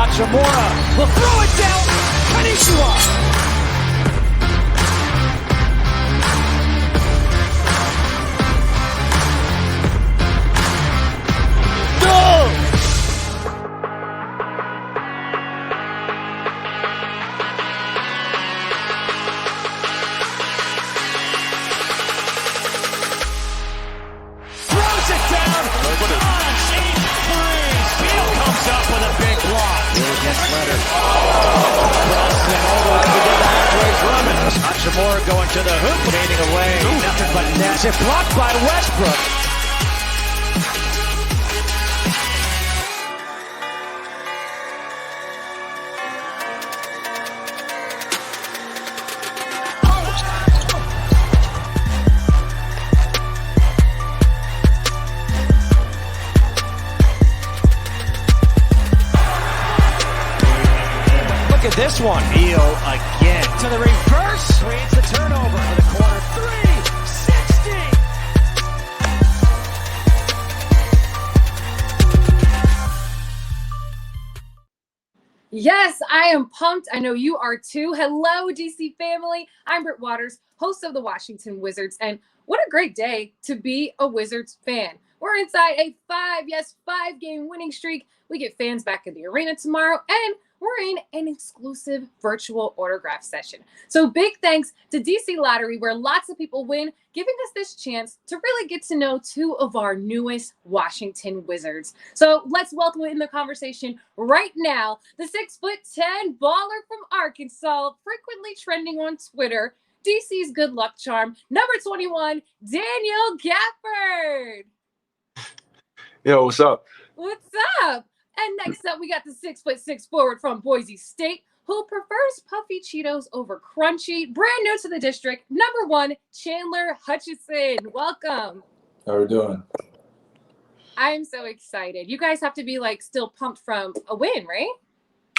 Hachimura will throw it down. Konnichiwa. Hachimura going to the hoop, fading away. Nothing but net. It's blocked by Westbrook. Look at this one. Beal again to the reverse. Screens the turnover for the corner. 360. Yes, I am pumped. I know you are too. Hello, DC family. I'm Britt Waters, host of the Washington Wizards, and what a great day to be a Wizards fan. We're inside a 5-game winning streak. We get fans back in the arena tomorrow, and we're in an exclusive virtual autograph session. So big thanks to DC Lottery, where lots of people win, giving us this chance to really get to know two of our newest Washington Wizards. So let's welcome in the conversation right now, the 6'10" baller from Arkansas, frequently trending on Twitter, DC's good luck charm, number 21, Daniel Gafford. Yo, what's up? What's up? And next up, we got the 6'6" forward from Boise State, who prefers puffy Cheetos over crunchy. Brand new to the district, number 1, Chandler Hutchison. Welcome. How we doing? I'm so excited. You guys have to be like still pumped from a win, right?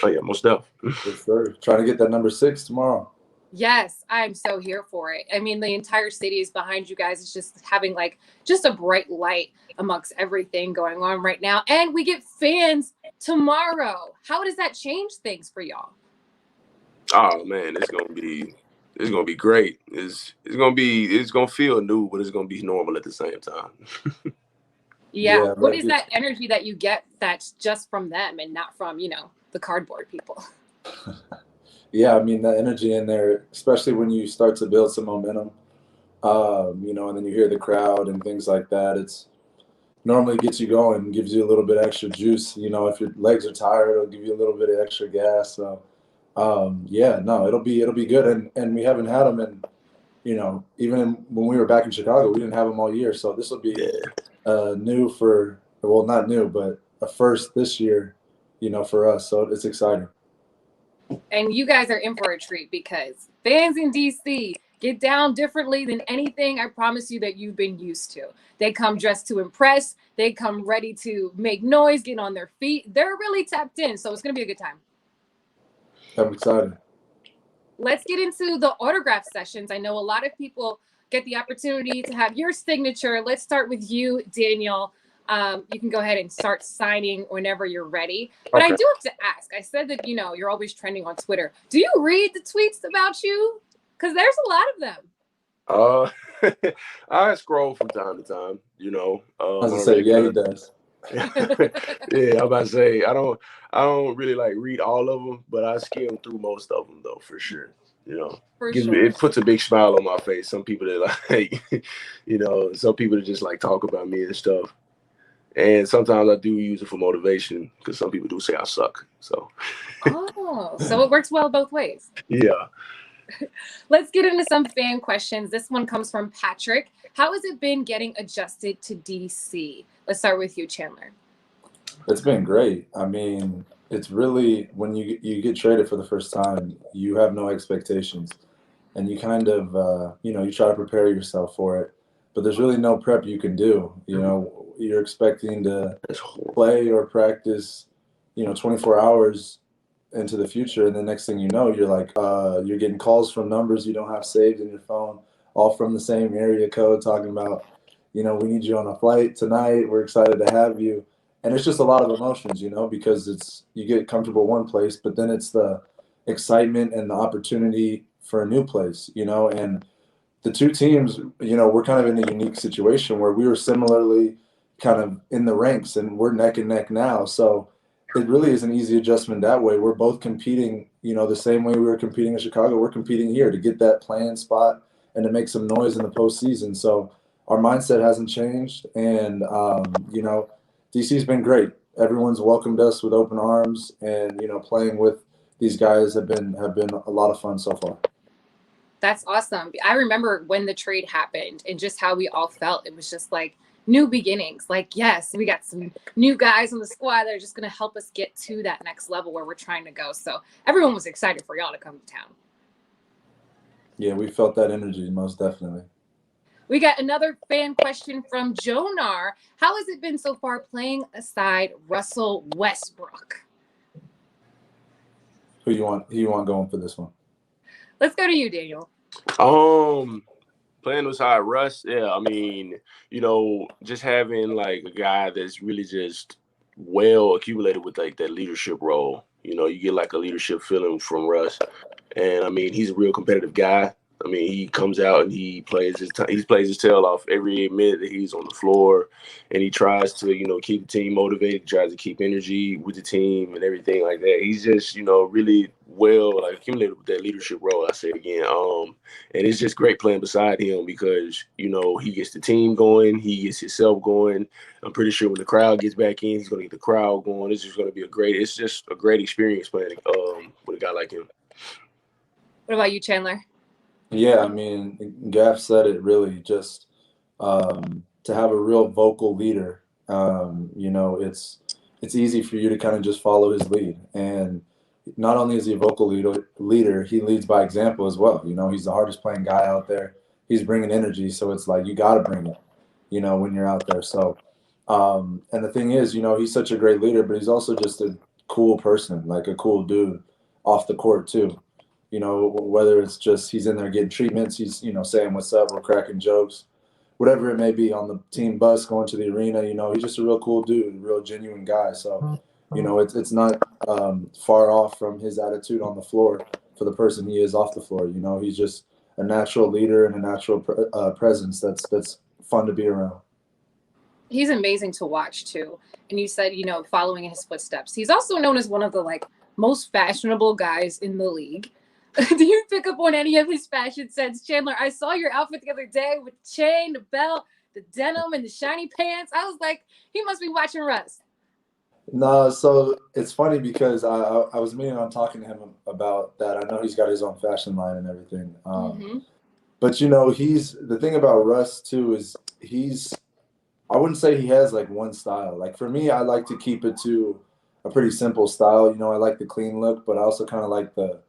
Oh yeah, most definitely. Yes, sir. Trying to get that number 6 tomorrow. Yes, I'm so here for it. I mean, the entire city is behind you guys. It's just having just a bright light amongst everything going on right now. And we get fans tomorrow. How does that change things for y'all? Oh man, it's gonna be great. It's gonna feel new, but it's gonna be normal at the same time. Yeah. What is that energy that you get that's just from them and not from, the cardboard people? Yeah, I mean, the energy in there, especially when you start to build some momentum, and then you hear the crowd and things like that, it's normally gets you going, gives you a little bit extra juice. If your legs are tired, it'll give you a little bit of extra gas. So, it'll be good. And we haven't had them in, even when we were back in Chicago, we didn't have them all year. So this will be new not new, but a first this year, for us. So it's exciting. And you guys are in for a treat because fans in DC get down differently than anything I promise you that you've been used to. They come dressed to impress. They come ready to make noise, get on their feet. They're really tapped in, so it's going to be a good time. I'm excited. Let's get into the autograph sessions. I know a lot of people get the opportunity to have your signature. Let's start with you, Daniel. You can go ahead and start signing whenever you're ready. But okay. I do have to ask. I said that, you're always trending on Twitter. Do you read the tweets about you? Because there's a lot of them. I scroll from time to time, I was gonna say, yeah, he does. Yeah, I'm about to say I don't really read all of them, but I skim through most of them though, for sure. It puts a big smile on my face. Some people that some people that just talk about me and stuff. And sometimes I do use it for motivation because some people do say I suck. So. So it works well both ways. Yeah. Let's get into some fan questions. This one comes from Patrick. How has it been getting adjusted to DC? Let's start with you, Chandler. It's been great. I mean, it's really when you get traded for the first time, you have no expectations, and you kind of you try to prepare yourself for it. But there's really no prep you can do. You're expecting to play or practice, 24 hours into the future. And the next thing you know, you're getting calls from numbers you don't have saved in your phone, all from the same area code talking about, we need you on a flight tonight. We're excited to have you. And it's just a lot of emotions, because you get comfortable one place, but then it's the excitement and the opportunity for a new place, and the two teams, we're kind of in a unique situation where we were similarly kind of in the ranks and we're neck and neck now. So it really is an easy adjustment that way. We're both competing, the same way we were competing in Chicago. We're competing here to get that playing spot and to make some noise in the postseason. So our mindset hasn't changed. And, DC's been great. Everyone's welcomed us with open arms, and, playing with these guys have been a lot of fun so far. That's awesome. I remember when the trade happened and just how we all felt. It was just like new beginnings. Like, yes, we got some new guys on the squad that are just going to help us get to that next level where we're trying to go. So everyone was excited for y'all to come to town. Yeah, we felt that energy, most definitely. We got another fan question from Jonar. How has it been so far playing aside Russell Westbrook? Who you want going for this one? Let's go to you, Daniel. Playing beside Russ, yeah, I mean, just having like a guy that's really just well accumulated with like that leadership role. You get like a leadership feeling from Russ. And I mean, he's a real competitive guy. I mean, he comes out and he plays his tail off every minute that he's on the floor, and he tries to keep the team motivated, tries to keep energy with the team and everything like that. He's just really well like accumulated with that leadership role. I say it again, and it's just great playing beside him because he gets the team going, he gets himself going. I'm pretty sure when the crowd gets back in, he's gonna get the crowd going. It's just a great experience playing with a guy like him. What about you, Chandler? Yeah, I mean, Gaff said it really. Just to have a real vocal leader, it's easy for you to kind of just follow his lead. And not only is he a vocal leader, he leads by example as well. He's the hardest playing guy out there. He's bringing energy, so it's like you got to bring it, when you're out there. So, and the thing is, he's such a great leader, but he's also just a cool person, like a cool dude off the court too. Whether it's just he's in there getting treatments, he's, saying what's up, we're cracking jokes, whatever it may be on the team bus going to the arena, he's just a real cool dude, a real genuine guy. So, it's not far off from his attitude on the floor for the person he is off the floor. He's just a natural leader and a natural presence that's fun to be around. He's amazing to watch too. And you said, following in his footsteps. He's also known as one of the most fashionable guys in the league. Do you pick up on any of his fashion sense, Chandler? I saw your outfit the other day with the chain, the belt, the denim, and the shiny pants. I was like, he must be watching Russ. No, so it's funny because I was meaning on talking to him about that. I know he's got his own fashion line and everything. But he's the thing about Russ too is I wouldn't say he has one style. Like for me, I like to keep it to a pretty simple style. I like the clean look, but I also kind of like the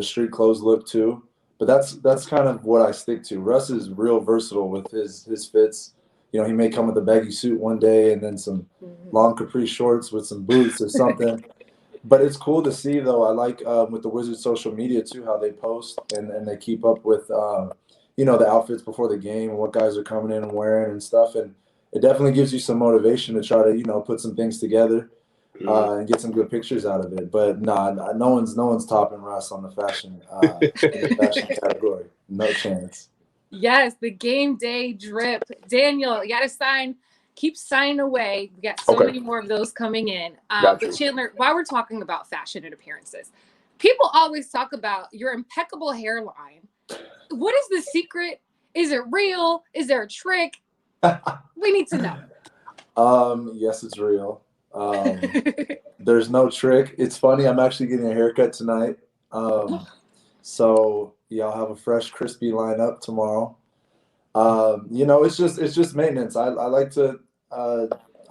street clothes look too. But that's kind of what I stick to. Russ is real versatile with his fits. He may come with a baggy suit one day and then some long capri shorts with some boots or something. But it's cool to see, though. I like with the Wizards social media too, how they post and they keep up with the outfits before the game and what guys are coming in and wearing and stuff. And it definitely gives you some motivation to try to put some things together. And get some good pictures out of it. But no one's topping Russ on the fashion category. No chance. Yes, the game day drip. Daniel, you got to keep signing away. We got so many more of those coming in. But Chandler, while we're talking about fashion and appearances, people always talk about your impeccable hairline. What is the secret? Is it real? Is there a trick? We need to know. Yes, it's real. There's no trick. It's funny. I'm actually getting a haircut tonight. So yeah, I'll have a fresh, crispy lineup tomorrow. It's just maintenance. I like to, I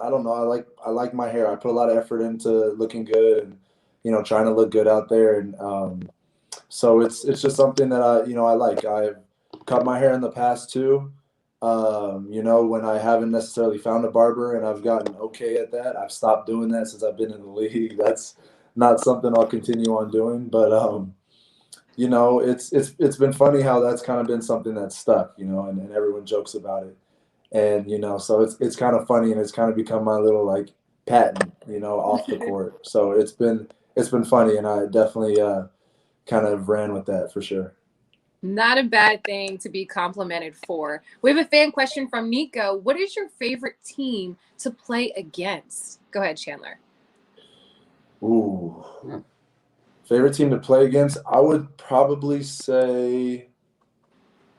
don't know. I like my hair. I put a lot of effort into looking good and, trying to look good out there. And, so it's just something that I like. I've cut my hair in the past too. When I haven't necessarily found a barber and I've gotten okay at that, I've stopped doing that since I've been in the league. That's not something I'll continue on doing. But, it's been funny how that's kind of been something that's stuck, and everyone jokes about it. And, so it's kind of funny and it's kind of become my little Patton, off the court. So it's been funny, and I definitely kind of ran with that for sure. Not a bad thing to be complimented for. We have a fan question from Nico. What is your favorite team to play against? Go ahead, Chandler. Ooh. Favorite team to play against? I would probably say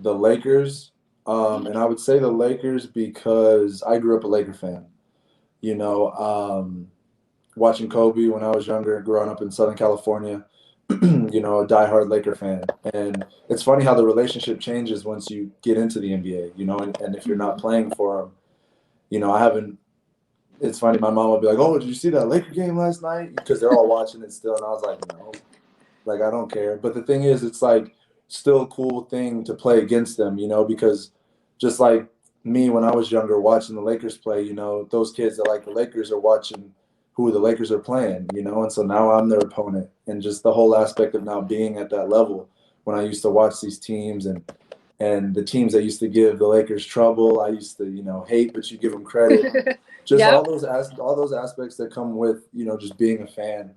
the Lakers. And I would say the Lakers because I grew up a Laker fan. Watching Kobe when I was younger, growing up in Southern California, a diehard Laker fan. And it's funny how the relationship changes once you get into the NBA, and if you're not playing for them, I haven't. It's funny, my mom would be like, "Oh, did you see that Laker game last night?" Because they're all watching it still. And I was like, no, like, I don't care. But the thing is, it's like still a cool thing to play against them, because just like me when I was younger watching the Lakers play, those kids that like the Lakers are watching who the Lakers are playing, and so now I'm their opponent. And just the whole aspect of now being at that level when I used to watch these teams and the teams that used to give the Lakers trouble, I used to, hate, but you give them credit. Just all those aspects that come with, just being a fan.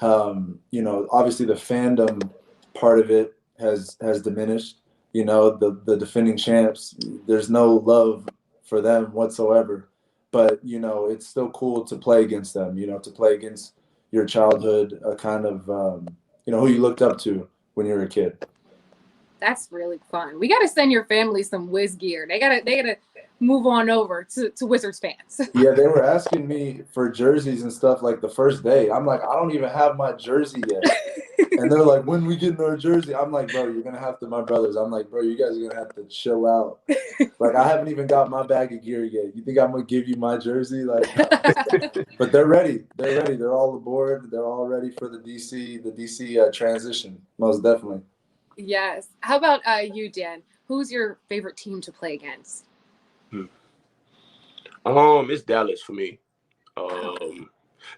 Obviously the fandom part of it has diminished. The defending champs, there's no love for them whatsoever. But, it's still cool to play against them, to play against your childhood, kind of, who you looked up to when you were a kid. That's really fun. We got to send your family some Wiz gear. They gotta move on over to Wizards fans. Yeah, they were asking me for jerseys and stuff like the first day. I'm like, I don't even have my jersey yet. And they're like, when we getting our jersey? I'm like, bro, you're gonna have to. My brothers, I'm like, bro, you guys are gonna have to chill out. Like, I haven't even got my bag of gear yet. You think I'm gonna give you my jersey? Like, but they're ready. They're ready. They're all aboard. They're all ready for the DC transition. Most definitely. Yes. How about you, Dan? Who's your favorite team to play against? It's Dallas for me.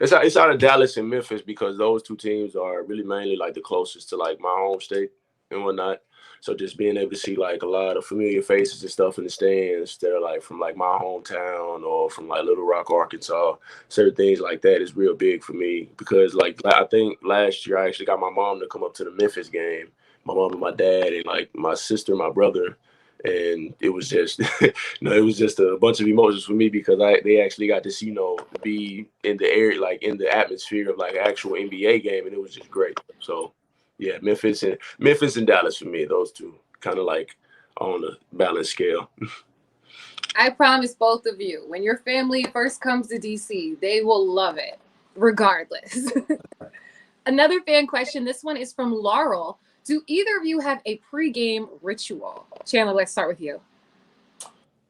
It's out of Dallas and Memphis because those two teams are really mainly like the closest to like my home state and whatnot. So just being able to see like a lot of familiar faces and stuff in the stands that are like from like my hometown or from like Little Rock, Arkansas, certain things like that is real big for me because like I think last year I actually got my mom to come up to the Memphis game, my mom and my dad and like my sister, my brother. And it was just, it was just a bunch of emotions for me because they actually got to see, be in the area, like in the atmosphere of like an actual NBA game, and it was just great. So, yeah, Memphis and Dallas for me, those two kind of like on a balanced scale. I promise both of you, when your family first comes to DC, they will love it, regardless. Another fan question. This one is from Laurel. Do either of you have a pregame ritual? Chandler, let's start with you.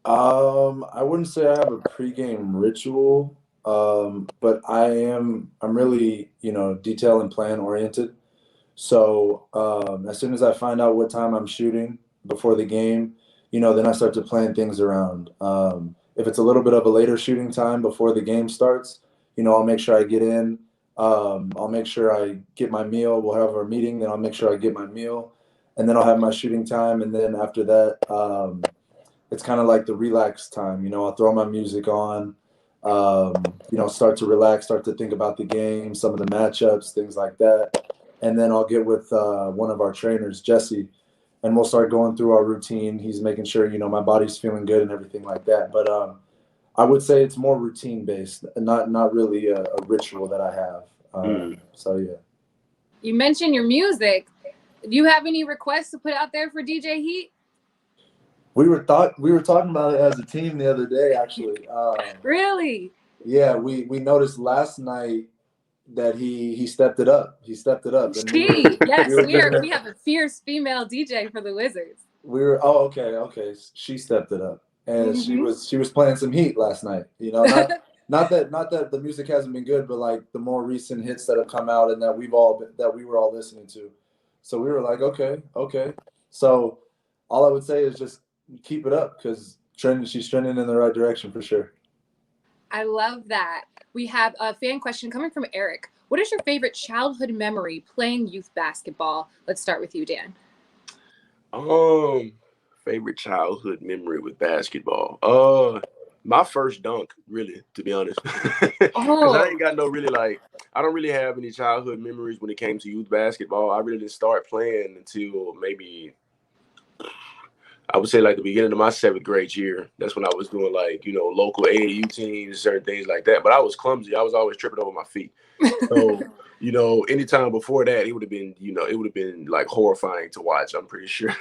I wouldn't say I have a pregame ritual, but I'm really, detail and plan oriented. So as soon as I find out what time I'm shooting before the game, then I start to plan things around. If it's a little bit of a later shooting time before the game starts, I'll make sure I get in. I'll make sure I get my meal. We'll have our meeting, then I'll make sure I get my meal, and then I'll have my shooting time. And then after that, it's kind of like the relax time. I'll throw my music on, start to relax, start to think about the game, some of the matchups, things like that. And then I'll get with one of our trainers, Jesse, and we'll start going through our routine. He's making sure, my body's feeling good and everything like that. But I would say it's more routine based, not really a ritual that I have. So yeah. You mentioned your music. Do you have any requests to put out there for DJ Heat? We were talking about it as a team the other day, actually. Really? Yeah, we noticed last night that he stepped it up. He stepped it up. And we have a fierce female DJ for the Wizards. Okay. She stepped it up. And she was playing some Heat last night. Not that the music hasn't been good, but like the more recent hits that have come out and that we were all listening to. So we were like, okay. So all I would say is just keep it up because she's trending in the right direction for sure. I love that. We have a fan question coming from Eric. What is your favorite childhood memory playing youth basketball? Let's start with you, Dan. Favorite childhood memory with basketball. My first dunk, really, to be honest, because I ain't got no really I don't really have any childhood memories when it came to youth basketball. I really didn't start playing until maybe I would say like the beginning of my 7th grade year. That's when I was doing local AAU teams, certain things like that. But I was clumsy. I was always tripping over my feet. So, anytime before that, it would have been like horrifying to watch, I'm pretty sure.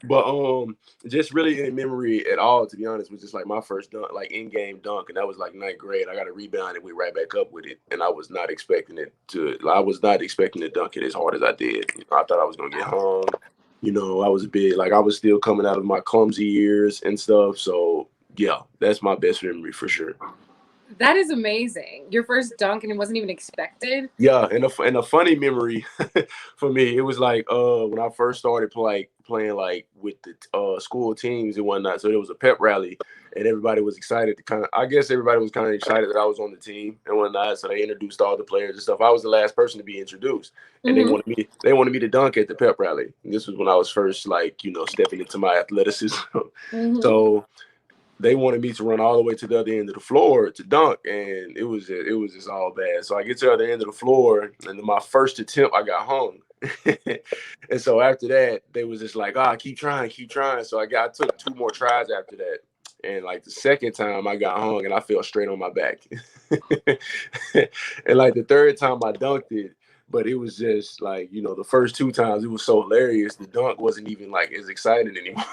But just really in memory at all, to be honest, was just like my first dunk, like in-game dunk, and that was like 9th grade. I got a rebound and went right back up with it, and I was not expecting to dunk it as hard as I did. I thought I was gonna get hung. I was big. Like I was still coming out of my clumsy years and stuff. So yeah, that's my best memory for sure. That is amazing. Your first dunk and it wasn't even expected. Yeah, and a funny memory for me, it was like when I first started playing like with the school teams and whatnot. So there was a pep rally, and everybody was excited to everybody was kind of excited that I was on the team and whatnot. So they introduced all the players and stuff. I was the last person to be introduced, and they wanted me to dunk at the pep rally. And this was when I was first stepping into my athleticism. So they wanted me to run all the way to the other end of the floor to dunk, and it was just all bad. So I get to the other end of the floor, and my first attempt, I got hung. And so after that, they was just like, keep trying. So I took 2 more tries after that. And like the second time I got hung and I fell straight on my back. And like the third time I dunked it, but it was just like, the first 2 times it was so hilarious. The dunk wasn't even like as exciting anymore.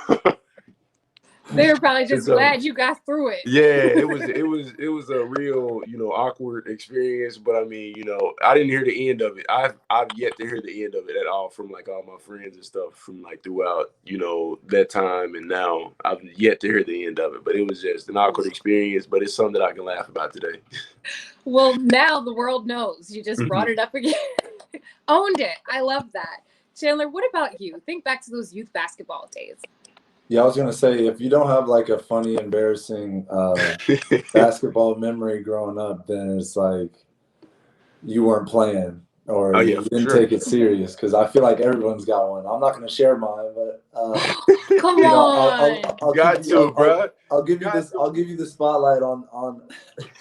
They were probably just glad you got through it. Yeah, it was a real, awkward experience. But I mean, I didn't hear the end of it. I've yet to hear the end of it at all from like all my friends and stuff from like throughout, that time and now. I've yet to hear the end of it. But it was just an awkward experience, but it's something that I can laugh about today. Well, now the world knows. You just brought it up again. Owned it. I love that. Chandler, what about you? Think back to those youth basketball days. Yeah, I was gonna say, if you don't have like a funny, embarrassing basketball memory growing up, then it's like you weren't playing or you didn't take it serious. Because I feel like everyone's got one. I'm not gonna share mine, but come on, I'll give you the spotlight on.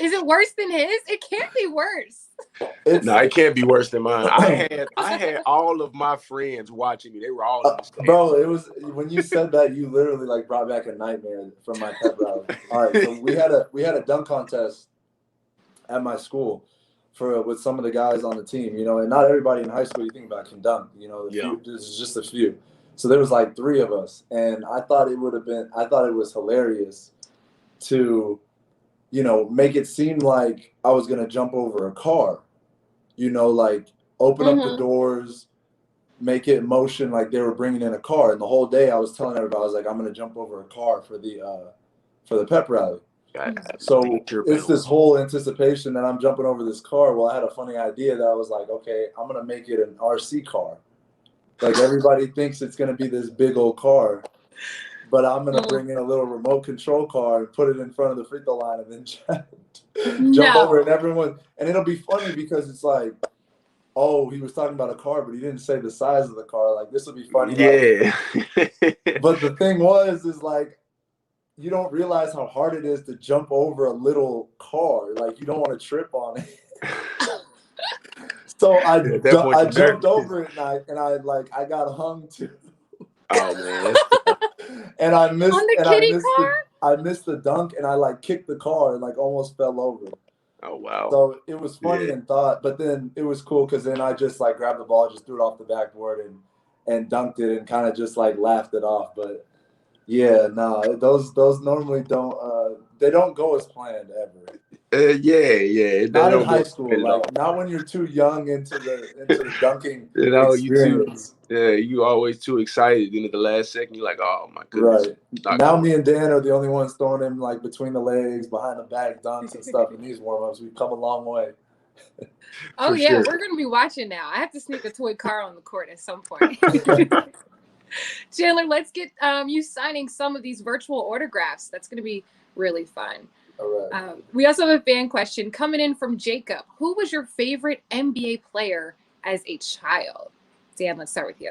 Is it worse than his? It can't be worse. No, it can't be worse than mine. I had all of my friends watching me. They were all in the stands. Bro, it was when you said that, you literally like brought back a nightmare from my pep rally. All right, so we had a dunk contest at my school with some of the guys on the team, and not everybody in high school you think about can dunk. There's just a few. So there was like 3 of us, and I thought it was hilarious to make it seem like I was going to jump over a car, like open up the doors, make it motion like they were bringing in a car. And the whole day I was telling everybody, I was like, I'm going to jump over a car for the pep rally. So it's this whole anticipation that I'm jumping over this car. Well, I had a funny idea that I was like, okay, I'm going to make it an RC car. Like everybody thinks it's going to be this big old car. But I'm going to bring in a little remote control car and put it in front of the free throw line and then jump over and everyone. And it'll be funny because it's like, oh, he was talking about a car, but he didn't say the size of the car. Like, this will be funny. Yeah. But the thing is like, you don't realize how hard it is to jump over a little car. Like, you don't want to trip on it. So I jumped over it and I got hung too. Oh man. And I missed on the kitty car? I missed the dunk and I like kicked the car and like almost fell over. Oh wow. So it was funny in thought, but then it was cool because then I just like grabbed the ball, just threw it off the backboard and dunked it and kind of just like laughed it off. But yeah, no, those normally don't they don't go as planned ever. Yeah. Not in high school, like not when you're too young into the dunking experience. You always too excited. Then at the last second, you're like, "Oh my goodness!" Right now, me and Dan are the only ones throwing him like between the legs, behind the back dunks and stuff in these warm-ups. We've come a long way. Oh yeah, sure. We're gonna be watching now. I have to sneak a toy car on the court at some point. Chandler, let's get you signing some of these virtual autographs. That's gonna be really fun. All right. We also have a fan question coming in from Jacob. Who was your favorite NBA player as a child? Dan, let's start with you.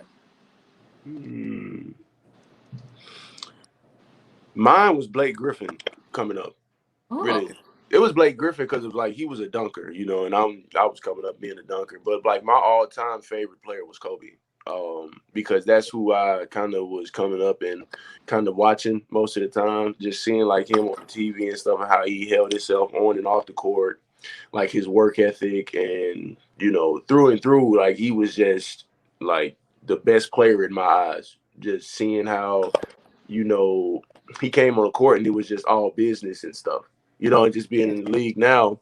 Mine was Blake Griffin. coming up. Oh. Really. It was Blake Griffin because it was like he was a dunker, you know, and I was coming up being a dunker. But like my all-time favorite player was Kobe. Because that's who I kind of was coming up and kind of watching most of the time, just seeing like him on TV and stuff and how he held himself on and off the court, like his work ethic and, you know, through and through, like he was just like the best player in my eyes. Just seeing how, you know, he came on the court and it was just all business and stuff, you know, and just being in the league now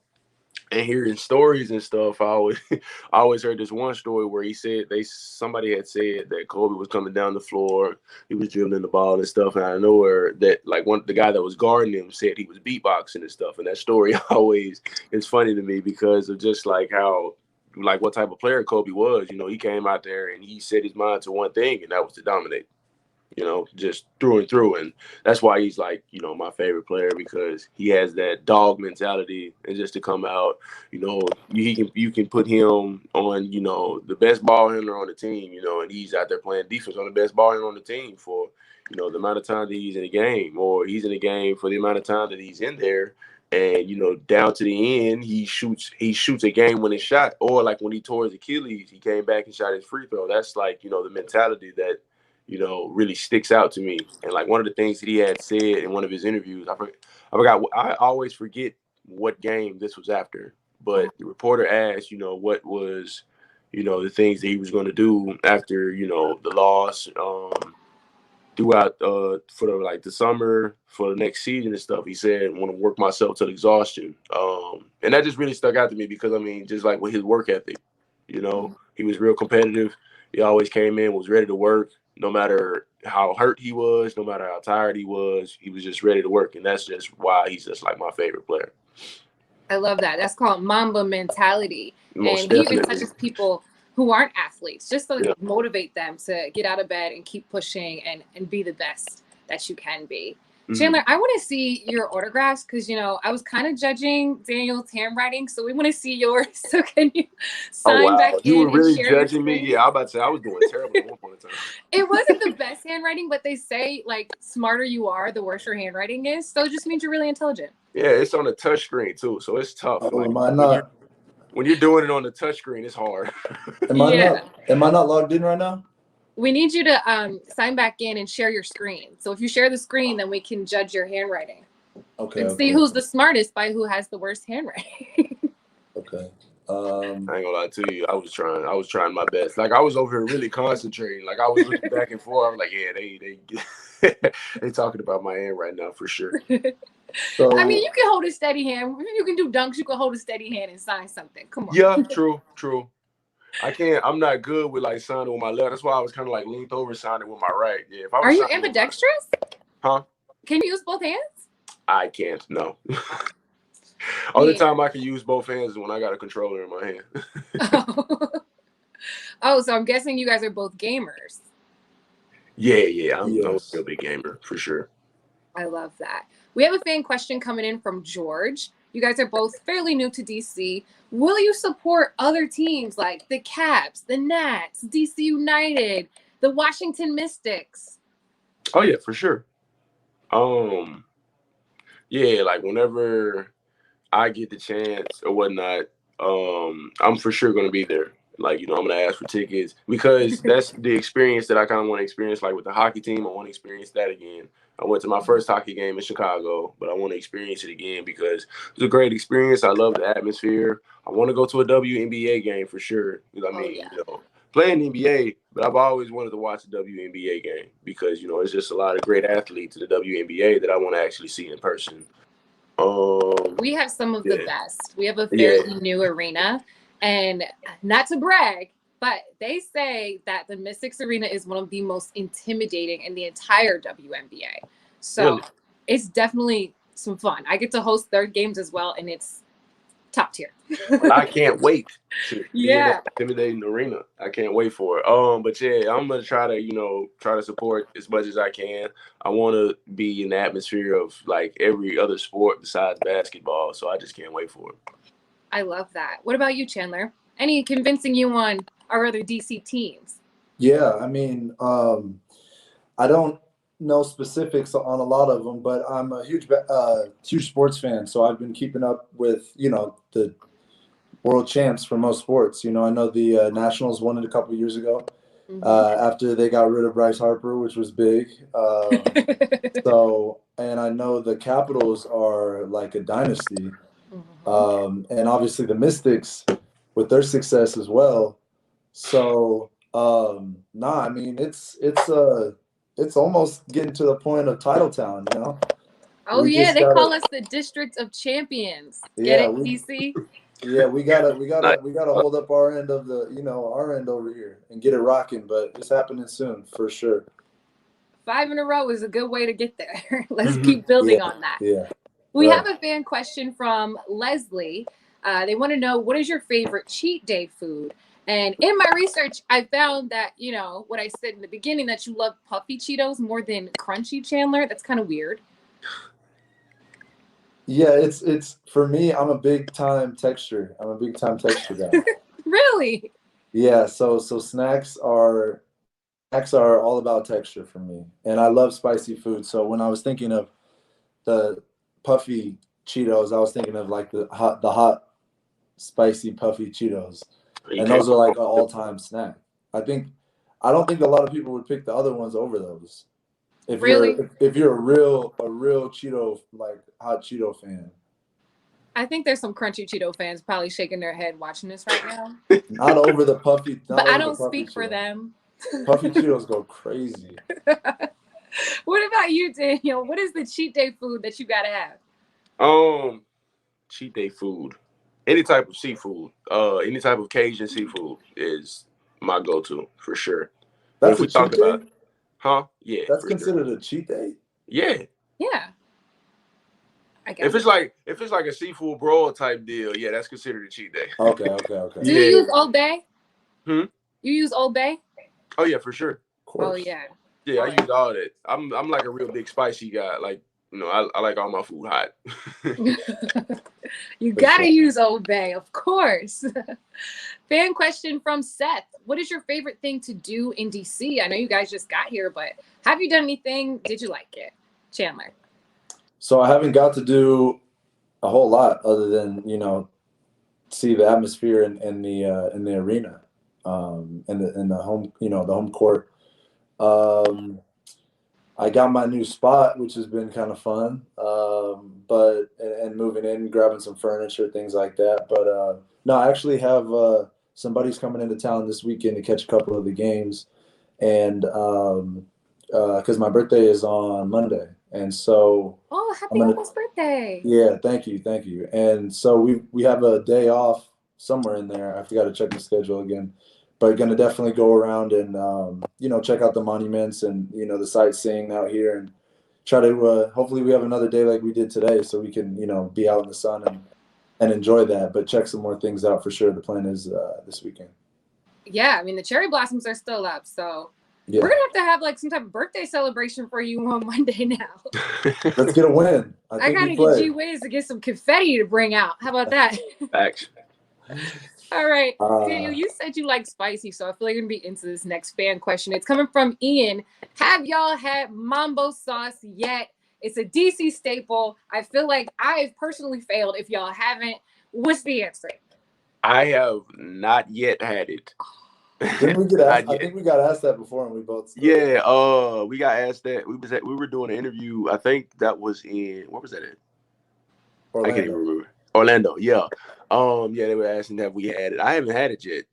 and hearing stories and stuff. I always heard this one story where he said somebody had said that Kobe was coming down the floor, he was dribbling the ball and stuff, and I know where that like the guy that was guarding him said he was beatboxing and stuff, and that story always is funny to me because of just like how like what type of player Kobe was. You know, he came out there and he set his mind to one thing, and that was to dominate. You know, just through and through. And that's why he's like, you know, my favorite player because he has that dog mentality and just to come out, you know, you can put him on, you know, the best ball handler on the team, you know, and he's out there playing defense on the best ball handler on the team for, you know, the amount of time that he's in the game, or he's in the game for the amount of time that he's in there. And, you know, down to the end, he shoots a game-winning shot. Or like when he tore his Achilles, he came back and shot his free throw. That's like, you know, the mentality that, you know, really sticks out to me. And like one of the things that he had said in one of his interviews, I always forget what game this was after, but the reporter asked, you know, what was, you know, the things that he was going to do after, you know, the loss, throughout for the summer for the next season and stuff. He said, I want to work myself to exhaustion. And that just really stuck out to me because I mean, just like with his work ethic, you know, he was real competitive. He always came in, was ready to work. No matter how hurt he was, no matter how tired he was just ready to work. And that's just why he's just like my favorite player. I love that. That's called Mamba mentality. Most and definitely. He even touches people who aren't athletes just to motivate them to get out of bed and keep pushing and be the best that you can be. Chandler, I want to see your autographs because, you know, I was kind of judging Daniel's handwriting, so we want to see yours. So can you sign back in? You were really and judging me? Yeah, I was about to say I was doing terrible at one point in time. It wasn't the best handwriting, but they say, like, smarter you are, the worse your handwriting is. So it just means you're really intelligent. Yeah, it's on a touch screen, too, so it's tough. Oh, like, am I not? When you're doing it on the touch screen, it's hard. Am I not logged in right now? We need you to sign back in and share your screen. So if you share the screen, then we can judge your handwriting. Okay. And see who's the smartest by who has the worst handwriting. Okay. I ain't gonna lie to you. I was trying my best. Like I was over here really concentrating. Like I was looking back and forth. I was like, yeah, they talking about my hand right now for sure. So, I mean, you can hold a steady hand. If you can do dunks, you can hold a steady hand and sign something. Come on. Yeah, true. I can't. I'm not good with like signing with my left. That's why I was kind of like leaned over signing with my right. Yeah. If I was Are you ambidextrous? Huh? Can you use both hands? I can't. No. Only time I can use both hands is when I got a controller in my hand. Oh, so I'm guessing you guys are both gamers. Yeah. I'm a big gamer for sure. I love that. We have a fan question coming in from George. You guys are both fairly new to DC. Will you support other teams like the Caps, the Nats, DC United, the Washington Mystics? Oh yeah, for sure. Yeah, like whenever I get the chance or whatnot, I'm for sure gonna be there. Like, you know, I'm gonna ask for tickets because that's the experience that I kind of want to experience. Like with the hockey team, I want to experience that again. I went to my first hockey game in Chicago, but I want to experience it again because it was a great experience. I love the atmosphere. I want to go to a WNBA game for sure. You know, playing NBA, but I've always wanted to watch a WNBA game because, you know, it's just a lot of great athletes in the WNBA that I want to actually see in person. We have some of the best. We have a fairly new arena, and not to brag, but they say that the Mystics Arena is one of the most intimidating in the entire WNBA. So it's definitely some fun. I get to host their games as well, and it's top tier. I can't wait to be in that intimidating arena. I can't wait for it. But yeah, I'm gonna try to support as much as I can. I want to be in the atmosphere of like every other sport besides basketball. So I just can't wait for it. I love that. What about you, Chandler? Any convincing you on our other DC teams? Yeah, I mean, I don't know specifics on a lot of them, but I'm a huge sports fan. So I've been keeping up with, the world champs for most sports. I know the Nationals won it a couple years ago after they got rid of Bryce Harper, which was big. And I know the Capitals are like a dynasty. And obviously the Mystics with their success as well. So, I mean, it's almost getting to the point of Title Town, Oh, they call us the District of Champions. Get it, DC? Yeah, we gotta hold up our end of our end over here and get it rocking. But it's happening soon for sure. 5 in a row is a good way to get there. Let's keep building on that. Yeah. We have a fan question from Leslie. They want to know, what is your favorite cheat day food? And in my research, I found that, what I said in the beginning, that you love puffy Cheetos more than crunchy, Chandler. That's kind of weird. Yeah, it's for me, I'm a big time texture. I'm a big time texture guy. Really? Yeah, so snacks are all about texture for me. And I love spicy food. So when I was thinking of the puffy Cheetos, I was thinking of like the hot spicy puffy Cheetos. And those are like an all-time snack. I don't think a lot of people would pick the other ones over those. If you're a real Cheeto, like hot Cheeto fan. I think there's some crunchy Cheeto fans probably shaking their head watching this right now. Not over the puffy. But I don't speak for them. Puffy Cheetos go crazy. What about you, Daniel? What is the cheat day food that you gotta have? Cheat day food. Any type of seafood. Any type of Cajun seafood is my go-to for sure. That's a cheat day? Huh? Yeah. That's considered a cheat day? Yeah. Yeah. If it's like a seafood broil type deal, yeah, that's considered a cheat day. Okay. Do you use Old Bay? You use Old Bay? Oh yeah, for sure. Of course. Oh yeah. Yeah, I use all that. I'm like a real big spicy guy. Like, I like all my food hot. You gotta use Old Bay, of course. Fan question from Seth. What is your favorite thing to do in DC? I know you guys just got here, but have you done anything? Did you like it? Chandler. So I haven't got to do a whole lot other than, see the atmosphere in the arena, in the home, the home court. I got my new spot, which has been kind of fun. But moving in, grabbing some furniture, things like that. But no, I actually have some buddies coming into town this weekend to catch a couple of the games, and because my birthday is on Monday. And so, happy almost birthday! Yeah, thank you. And so we have a day off somewhere in there. I forgot to check the schedule again, but going to definitely go around and check out the monuments and the sightseeing out here, and try to hopefully we have another day like we did today, so we can be out in the sun and enjoy that. But check some more things out for sure. The plan is this weekend. Yeah, I mean the cherry blossoms are still up, so. Yeah. We're gonna have like some type of birthday celebration for you on Monday now. Let's get a win. I gotta get G-Wiz to get some confetti to bring out. How about that? Thanks. All right, Daniel, you said you like spicy, so I feel like you're gonna be into this next fan question. It's coming from Ian. Have y'all had mambo sauce yet? It's a DC staple. I feel like I've personally failed if y'all haven't. What's the answer? I have not yet had it. Didn't we get asked? I think we got asked that before, and we both. Yeah, we got asked that. We were doing an interview. I think that was in, where was that at? Orlando. I can't even remember. Orlando, yeah. Yeah, they were asking have we had it. I haven't had it yet.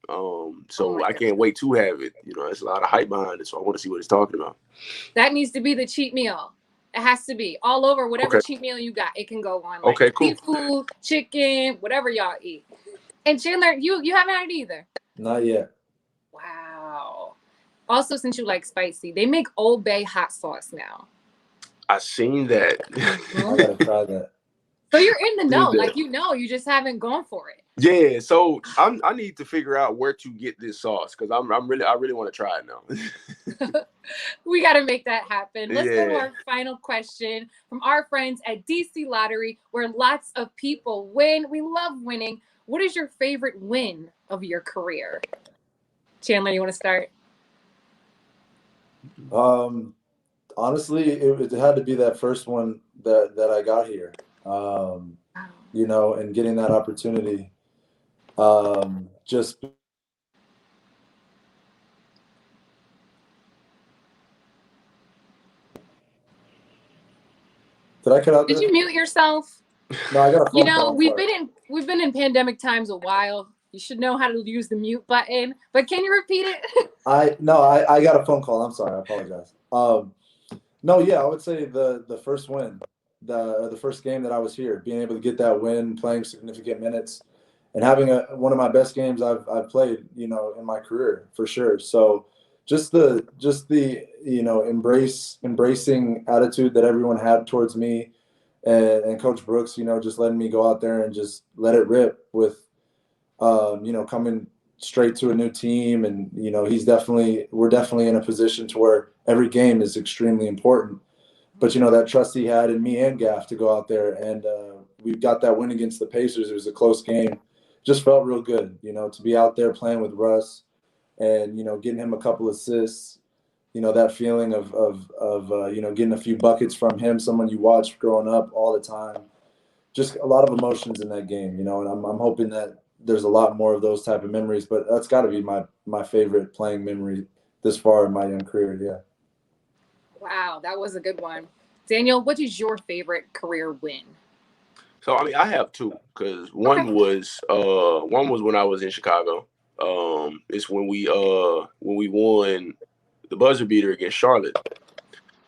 So I can't wait to have it. There's a lot of hype behind it, so I want to see what it's talking about. That needs to be the cheat meal. It has to be all over whatever cheat meal you got. It can go on. Like okay, cool. Seafood, chicken, whatever y'all eat. And Chandler, you haven't had it either. Not yet. Wow. Also, since you like spicy, they make Old Bay hot sauce now. I seen that. I gotta try that. So you're in the know, like you just haven't gone for it. Yeah, so I need to figure out where to get this sauce because I really want to try it now. We got to make that happen. Let's go to our final question from our friends at DC Lottery, where lots of people win. We love winning. What is your favorite win of your career? Chandler, you want to start? Honestly, it had to be that first one that I got here, you know, and getting that opportunity. Just did I cut out Did there? you mute yourself? No, I got a You phone know, call. we've been in pandemic times a while. You should know how to use the mute button. But can you repeat it? I got a phone call. I'm sorry. I apologize. No, yeah, I would say the first win, the first game that I was here, being able to get that win, playing significant minutes, and having one of my best games I've played, you know, in my career for sure. So just the you know embracing attitude that everyone had towards me, and Coach Brooks, you know, just letting me go out there and just let it rip with, you know, coming straight to a new team, and you know we're definitely in a position to where every game is extremely important. But you know that trust he had in me and Gaff to go out there, and we got that win against the Pacers. It was a close game. Just felt real good, you know, to be out there playing with Russ, and you know getting him a couple assists. You know that feeling of you know getting a few buckets from him, someone you watched growing up all the time. Just a lot of emotions in that game, you know, and I'm hoping that there's a lot more of those type of memories. But that's got to be my favorite playing memory this far in my young career. Yeah. Wow, that was a good one. Daniel, what is your favorite career win? So I mean, I have two, because one was when I was in Chicago. It's when we won the buzzer beater against Charlotte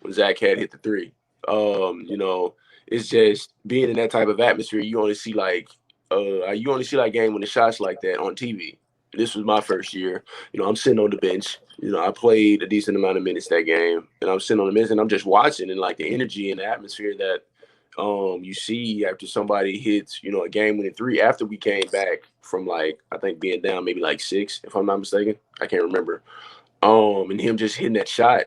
when Zach had hit the three. You know, it's just being in that type of atmosphere. You only see like game winning shots like that on TV. This was my first year. You know, I'm sitting on the bench. You know, I played a decent amount of minutes that game, and I'm sitting on the bench and I'm just watching, and like the energy and the atmosphere that you see after somebody hits, you know, a game winning three after we came back from, like, I think being down maybe like 6, if I'm not mistaken. I can't remember. And him just hitting that shot,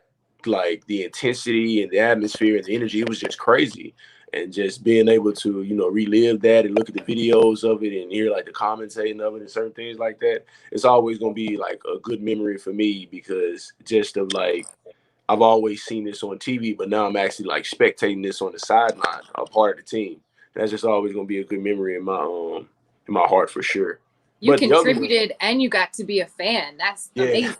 like the intensity and the atmosphere and the energy, it was just crazy. And just being able to, you know, relive that and look at the videos of it and hear like the commentating of it and certain things like that, it's always going to be like a good memory for me, because just of like, I've always seen this on TV, but now I'm actually like spectating this on the sideline, a part of the team. That's just always going to be a good memory in my heart for sure. You contributed and you got to be a fan. That's amazing.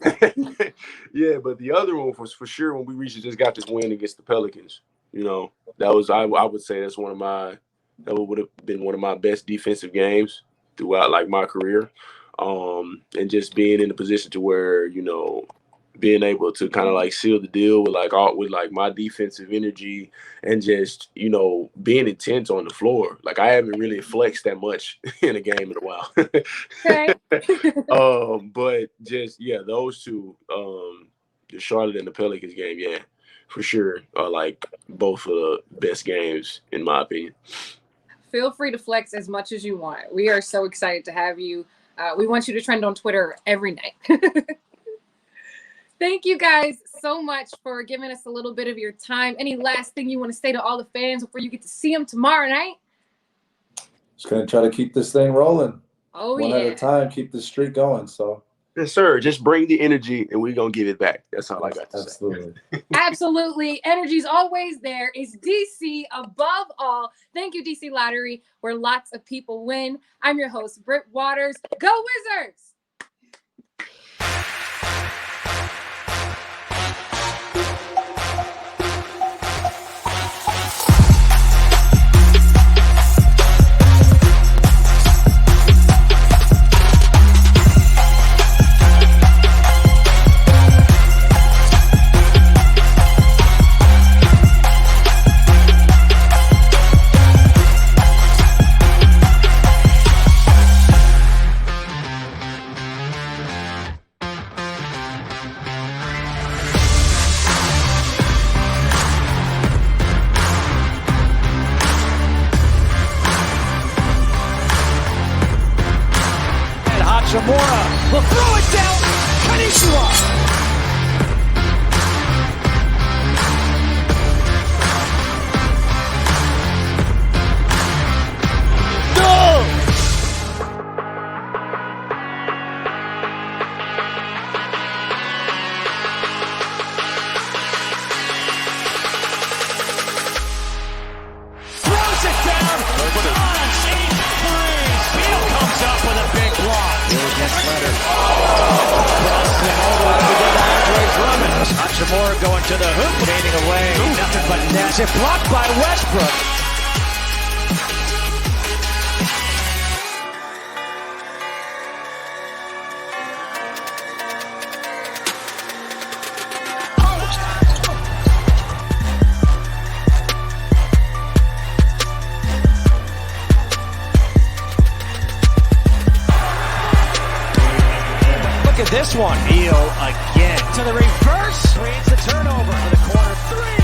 Yeah, but the other one was for sure when we recently just got this win against the Pelicans. You know, that was I would say that would have been one of my best defensive games throughout like my career. And just being in a position to where, you know, being able to kind of like seal the deal with my defensive energy and just, you know, being intense on the floor. Like, I haven't really flexed that much in a game in a while. Okay. But just, yeah, those two, the Charlotte and the Pelicans game, yeah, for sure, are like both of the best games in my opinion. Feel free to flex as much as you want. We are so excited to have you. We want you to trend on Twitter every night. Thank you guys so much for giving us a little bit of your time. Any last thing you want to say to all the fans before you get to see them tomorrow night? Just going to try to keep this thing rolling. One at a time, keep the streak going. So, yes, sir. Just bring the energy and we're going to give it back. That's all I got to say. Absolutely. Energy's always there. It's DC above all. Thank you, DC Lottery, where lots of people win. I'm your host, Britt Waters. Go Wizards! Zamora will throw it down. Konnichiwa. Leonard. Crossing over to get Andre Drummond. Hachimura going to the hoop. Fading away. Nothing but net. It blocked by Westbrook. Look at this one. Beal again to the reverse. Creates the turnover for the corner three.